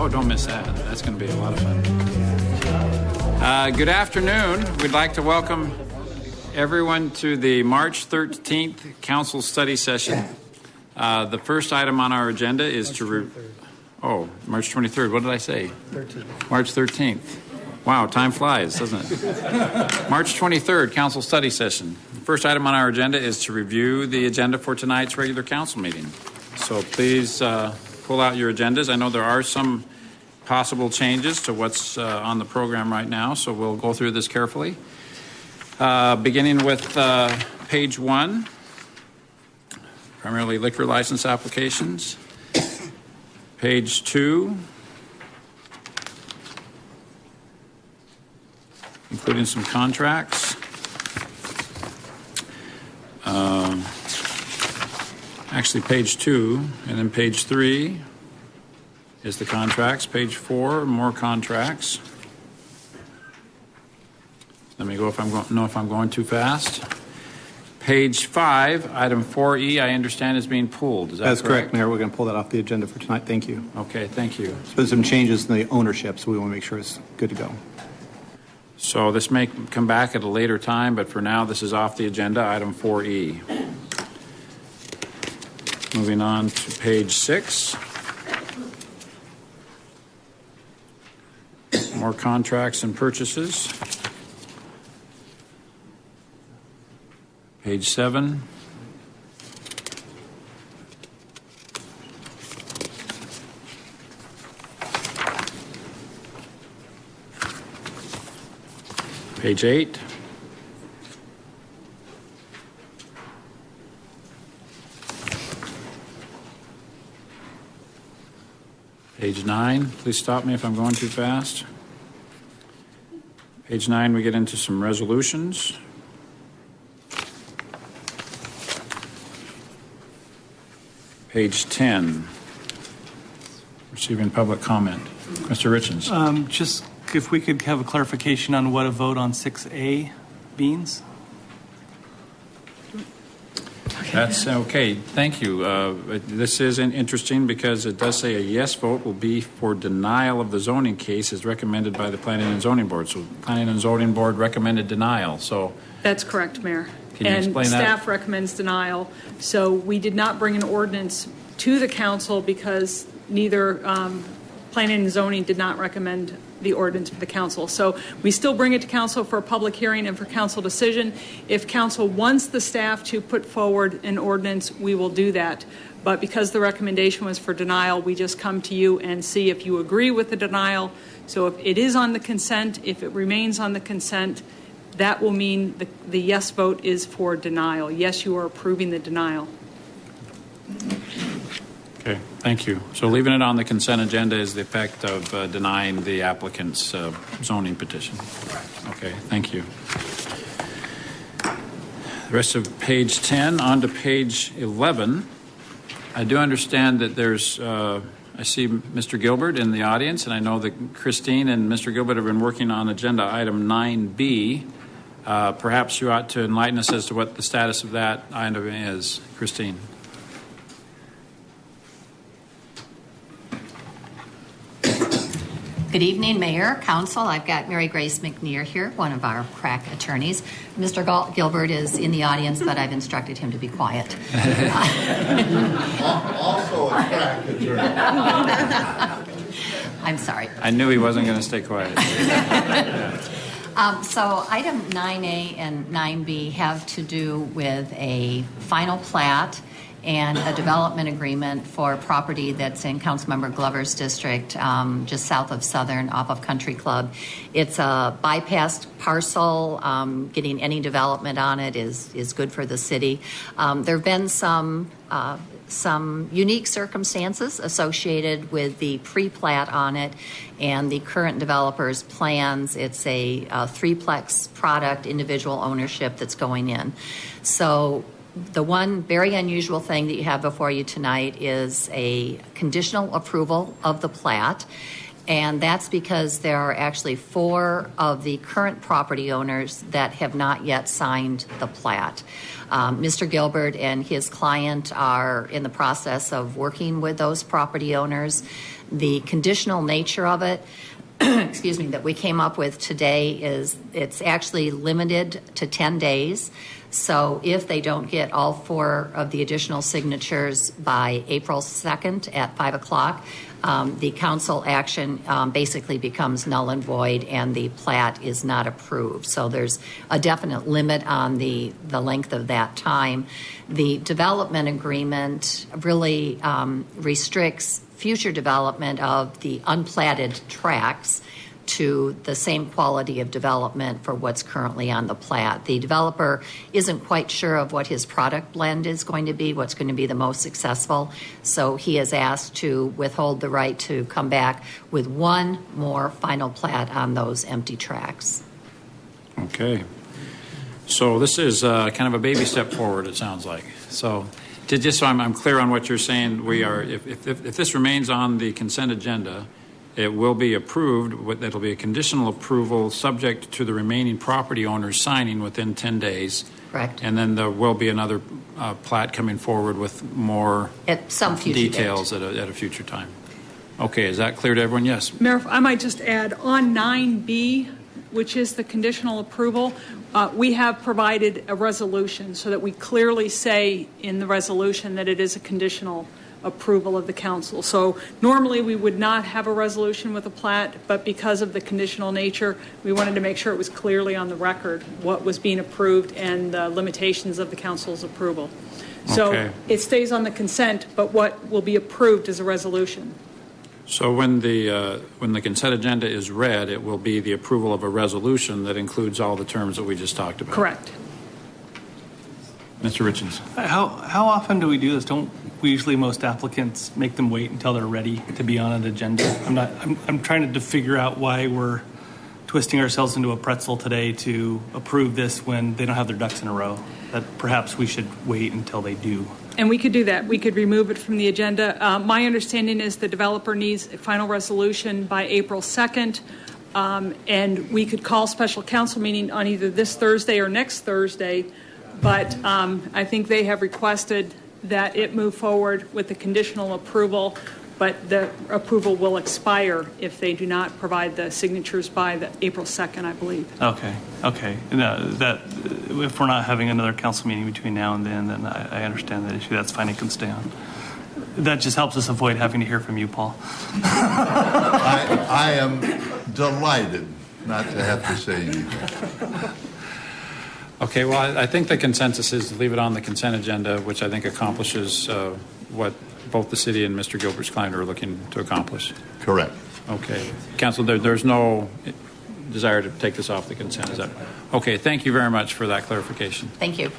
Oh, don't miss that. That's going to be a lot of fun. Good afternoon. We'd like to welcome everyone to the March 13th Council Study Session. The first item on our agenda is March 23rd. What did I say? 13th. March 13th. Wow, time flies, doesn't it? March 23rd, Council Study Session. The first item on our agenda is to review the agenda for tonight's regular council meeting. So please pull out your agendas. I know there are some possible changes to what's on the program right now, so we'll go through this carefully. Beginning with page 1, primarily liquor license applications. Page 2, including some contracts. Actually, page 2, and then page 3 is the contracts. Page 4, more contracts. Let me go if I'm going too fast. Page 5, item 4E, I understand is being pulled. That's correct, Mayor. We're going to pull that off the agenda for tonight. Thank you. Okay, thank you. So there's some changes in the ownership, so we want to make sure it's good to go. So this may come back at a later time, but for now, this is off the agenda, item 4E. Moving on to page 6. More contracts and purchases. Page 7. Page 8. Page 9. Please stop me if I'm going too fast. Page 9, we get into some resolutions. Page 10. Receiving public comment. Mr. Richens. Just if we could have a clarification on what a vote on 6A means. That's okay. Thank you. This is interesting because it does say a yes vote will be for denial of the zoning case as recommended by the Planning and Zoning Board. So Planning and Zoning Board recommended denial. So that's correct, Mayor. Can you explain that? And staff recommends denial. So we did not bring an ordinance to the council because neither Planning and Zoning did not recommend the ordinance for the council. So we still bring it to council for a public hearing and for council decision. If council wants the staff to put forward an ordinance, we will do that. But because the recommendation was for denial, we just come to you and see if you agree with the denial. So if it is on the consent, if it remains on the consent, that will mean the yes vote is for denial. Yes, you are approving the denial. okay, thank you. So leaving it on the consent agenda is the effect of denying the applicant's zoning petition. Okay, thank you. The rest of page 10 on to page 11. I do understand that there's I see Mr. Gilbert in the audience, and I know that Christine and Mr. Gilbert have been working on agenda item 9B. Perhaps you ought to enlighten us as to what the status of that item is. Christine. Good evening, Mayor, Council. I've got Mary Grace McNear here, one of our crack attorneys. Mr. Gilbert is in the audience, but I've instructed him to be quiet. Also a crack attorney. I'm sorry. I knew he wasn't going to stay quiet. So item 9A and 9B have to do with a final plat and a development agreement for property that's in Councilmember Glover's district, just south of Southern, off of Country Club. It's a bypassed parcel. Getting any development on it is good for the city. There have been some unique circumstances associated with the pre-plat on it and the current developer's plans. It's a threeplex product, individual ownership that's going in. So the one very unusual thing that you have before you tonight is a conditional approval of the plat. And that's because there are actually 4 of the current property owners that have not yet signed the plat. Mr. Gilbert and his client are in the process of working with those property owners. The conditional nature of it, excuse me, that we came up with today is it's actually limited to 10 days. So if they don't get all 4 of the additional signatures by April 2nd at 5 o'clock, the council action basically becomes null and void and the plat is not approved. So there's a definite limit on the length of that time. The development agreement really restricts future development of the unplatted tracts to the same quality of development for what's currently on the plat. The developer isn't quite sure of what his product blend is going to be, what's going to be the most successful. So he has asked to withhold the right to come back with 1 more final plat on those empty tracts. Okay. So this is kind of a baby step forward, it sounds like. So just so I'm clear on what you're saying, we are, if this remains on the consent agenda, it will be approved. It'll be a conditional approval subject to the remaining property owners signing within 10 days. Correct. And then there will be another plat coming forward with more At some future details date. at a future time. Okay, is that clear to everyone? Yes. Mayor, I might just add, on 9B, which is the conditional approval, we have provided a resolution so that we clearly say in the resolution that it is a conditional approval of the council. So normally we would not have a resolution with a plat, but because of the conditional nature, we wanted to make sure it was clearly on the record what was being approved and the limitations of the council's approval. So Okay. it stays on the consent, but what will be approved is a resolution. So when the consent agenda is read, it will be the approval of a resolution that includes all the terms that we just talked about. Correct. Mr. Richens. How often do we do this? Don't we usually, most applicants make them wait until they're ready to be on an agenda? I'm trying to figure out why we're twisting ourselves into a pretzel today to approve this when they don't have their ducks in a row. That perhaps we should wait until they do. And we could do that. We could remove it from the agenda. My understanding is the developer needs a final resolution by April 2nd, and we could call special council meeting on either this Thursday or next Thursday, but I think they have requested that it move forward with the conditional approval, but the approval will expire if they do not provide the signatures by the April 2nd, I believe. Okay. No, that if we're not having another council meeting between now and then I understand that issue. That's fine. It can stay on. That just helps us avoid having to hear from you, Paul. I am delighted not to have to say anything. Okay, well, I think the consensus is to leave it on the consent agenda, which I think accomplishes what both the city and Mr. Gilbert's client are looking to accomplish. Correct. Okay. Council, there's no desire to take this off the consent, is that? Okay, thank you very much for that clarification. Thank you.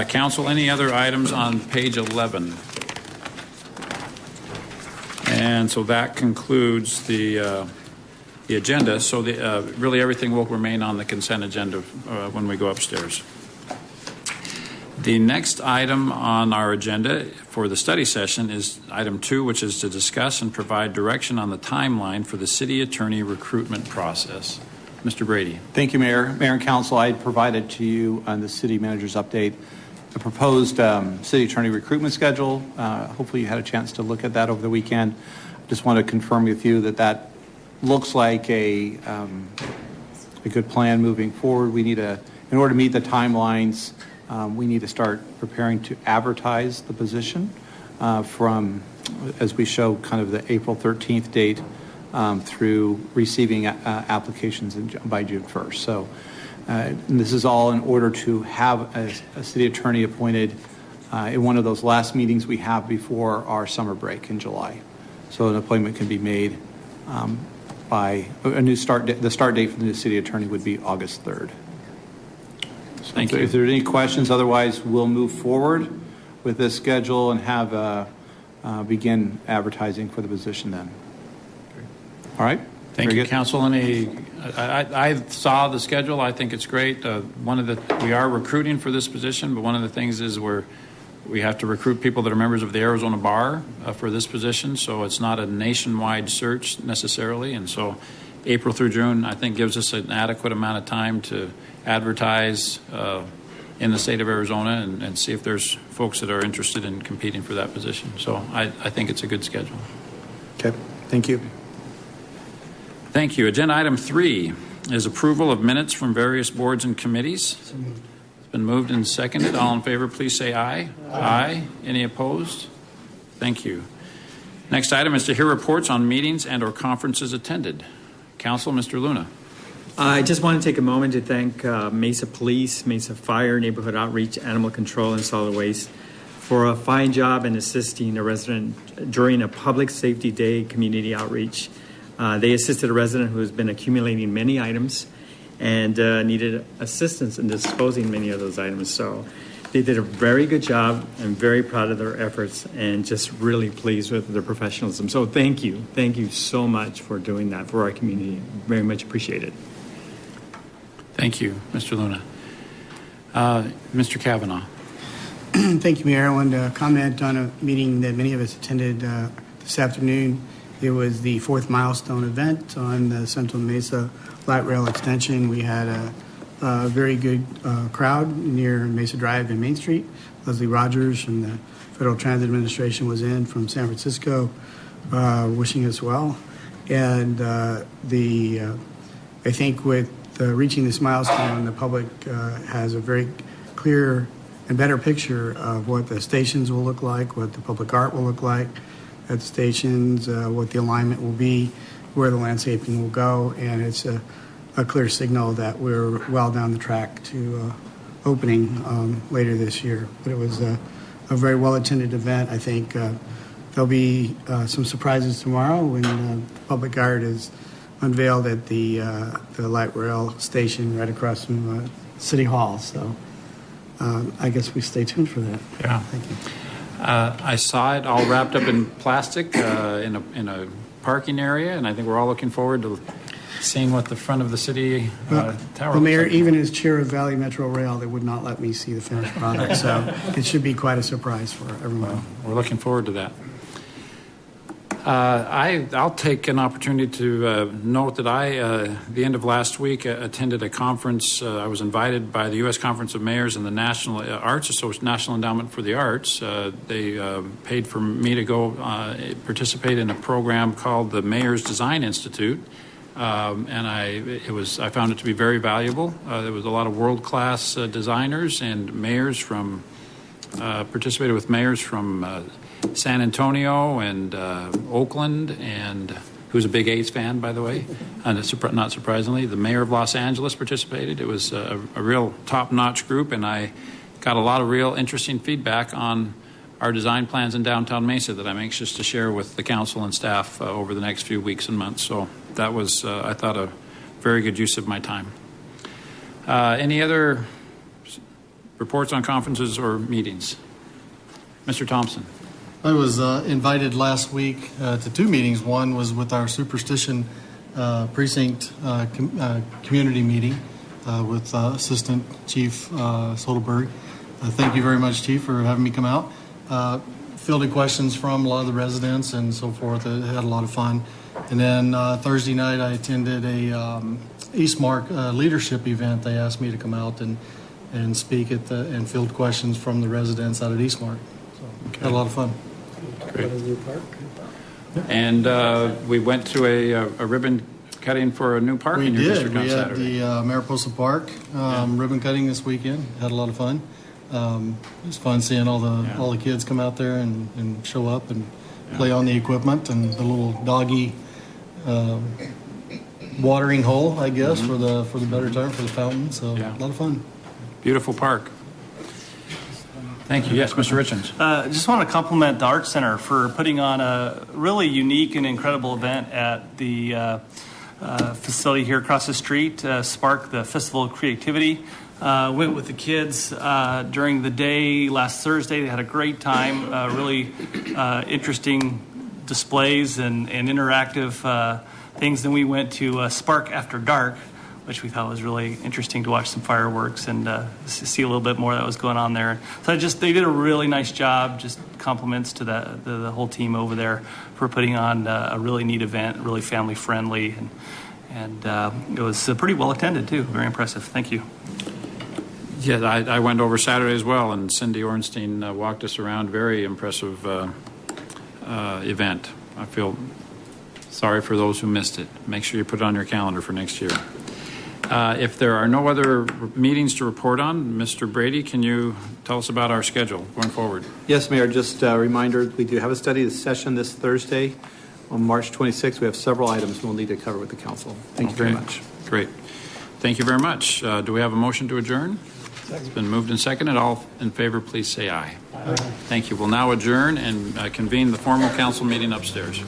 Council, any other items on page 11? And so that concludes the agenda. So really everything will remain on the consent agenda when we go upstairs. The next item on our agenda for the study session is item 2, which is to discuss and provide direction on the timeline for the city attorney recruitment process. Mr. Brady. Thank you, Mayor. Mayor and Council, I provided to you on the city manager's update a proposed city attorney recruitment schedule. Hopefully you had a chance to look at that over the weekend. Just want to confirm with you that that looks like a good plan moving forward. We need in order to meet the timelines, we need to start preparing to advertise the position from, as we show, kind of the April 13th date through receiving applications by June 1st. So and this is all in order to have a city attorney appointed in one of those last meetings we have before our summer break in July. So an appointment can be made by a new start date. The start date for the new city attorney would be August 3rd. Thank you. If there are any questions, otherwise we'll move forward with this schedule and have begin advertising for the position then. All right. Thank Very you, good. Council. I saw the schedule. I think it's great. We are recruiting for this position, but one of the things is we're We have to recruit people that are members of the Arizona Bar for this position, so it's not a nationwide search necessarily. And so April through June, I think, gives us an adequate amount of time to advertise in the state of Arizona and see if there's folks that are interested in competing for that position. So I think it's a good schedule. Okay, thank you. Thank you. Agenda item 3 is approval of minutes from various boards and committees. It's been moved and seconded. All in favor, please say aye. Aye. Any opposed? Thank you. Next item is to hear reports on meetings and or conferences attended. Council, Mr. Luna. I just want to take a moment to thank Mesa Police, Mesa Fire, Neighborhood Outreach, Animal Control, and Solid Waste for a fine job in assisting a resident during a Public Safety Day community outreach. They assisted a resident who has been accumulating many items and needed assistance in disposing many of those items. So they did a very good job. I'm very proud of their efforts and just really pleased with their professionalism. So thank you. Thank you so much for doing that for our community. Very much appreciated. Thank you, Mr. Luna. Mr. Kavanaugh. Thank you, Mayor. I wanted to comment on a meeting that many of us attended this afternoon. It was the 4th milestone event on the Central Mesa Light Rail Extension. We had a very good crowd near Mesa Drive and Main Street. Leslie Rogers from the Federal Transit Administration was in from San Francisco wishing us well. And I think with reaching this milestone, the public has a very clear and better picture of what the stations will look like, what the public art will look like at the stations, what the alignment will be, where the landscaping will go, and it's a clear signal that we're well down the track to opening later this year. But it was a very well-attended event. I think there'll be some surprises tomorrow when the public art is unveiled at the light rail station right across from City Hall. So I guess we stay tuned for that. Yeah. Thank you. I saw it all wrapped up in plastic in a parking area, and I think we're all looking forward to seeing what the front of the city tower Well, Mayor, looks like. even as chair of Valley Metro Rail, they would not let me see the finished product, so it should be quite a surprise for everyone. We're looking forward to that. I'll take an opportunity to note that the end of last week, attended a conference. I was invited by the U.S. Conference of Mayors and the National Arts Association, National Endowment for the Arts. They paid for me to go participate in a program called the Mayor's Design Institute, and I found it to be very valuable. There was a lot of world-class designers and mayors from participated with mayors from San Antonio and Oakland, and who's a big A's fan, by the way, and not surprisingly. The mayor of Los Angeles participated. It was a real top-notch group, and I got a lot of real interesting feedback on our design plans in downtown Mesa that I'm anxious to share with the council and staff over the next few weeks and months. So that was, I thought, a very good use of my time. Any other reports on conferences or meetings? Mr. Thompson. I was invited last week to 2 meetings. One was with our Superstition Precinct community meeting with Assistant Chief Soderberg. Thank you very much, Chief, for having me come out. Fielded questions from a lot of the residents and so forth. I had a lot of fun. And then Thursday night, I attended a Eastmark leadership event. They asked me to come out and speak and field questions from the residents out at Eastmark. So had a lot of fun. Great. And we went to a ribbon cutting for a new park We in your did. district on We had Saturday. the Mariposa Park ribbon cutting this weekend. Had a lot of fun. It was fun seeing all the kids come out there and show up and play on the equipment and the little doggy watering hole, I guess, for the better term, for the fountain. So Yeah. a lot of fun. Beautiful park. Thank you. Yes, Mr. Richens. Just want to compliment the Arts Center for putting on a really unique and incredible event at the facility here across the street, Spark, the Festival of Creativity. Went with the kids during the day last Thursday. They had a great time, really interesting displays and interactive things. Then we went to Spark After Dark, which we thought was really interesting to watch some fireworks and see a little bit more that was going on there. So they did a really nice job. Just compliments to the whole team over there for putting on a really neat event, really family friendly, and it was pretty well attended too. Very impressive. Thank you. Yeah, I went over Saturday as well, and Cindy Ornstein walked us around. Very impressive event. I feel sorry for those who missed it. Make sure you put it on your calendar for next year. If there are no other meetings to report on, Mr. Brady, can you tell us about our schedule going forward? Yes, Mayor, just a reminder, we do have a study session this Thursday on March 26th. We have several items we'll need to cover with the council. Thank you very much. Great. Thank you very much. Do we have a motion to adjourn? It's been moved and seconded. All in favor, please say aye. Aye. Thank you. We'll now adjourn and convene the formal council meeting upstairs.